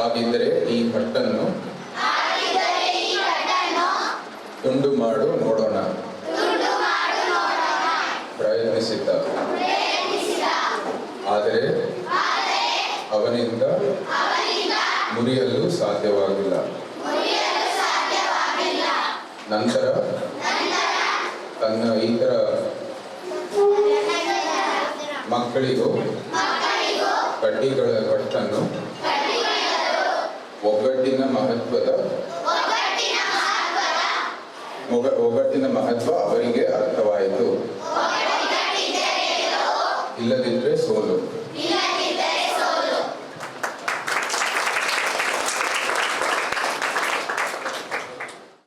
ಹಾಗಿದ್ದರೆ ಈ ಕಟ್ಟನ್ನು ತುಂಡು ಮಾಡು ನೋಡೋಣ. ಪ್ರಯತ್ನಿಸಿದ್ದ, ಆದರೆ ಅವನಿಂದ ಮುರಿಯಲು ಸಾಧ್ಯವಾಗಿಲ್ಲ. ನಂತರ ತನ್ನ ಇತರ ಮಕ್ಕಳಿಗೂ ಕಡ್ಡಿಗಳ ಕಟ್ಟನ್ನು ಒಗ್ಗಟ್ಟಿನ ಮಹತ್ವ ಅವರಿಗೆ ಅರ್ಥವಾಯಿತು. ಇಲ್ಲದಿದ್ದರೆ ಸೋಲು.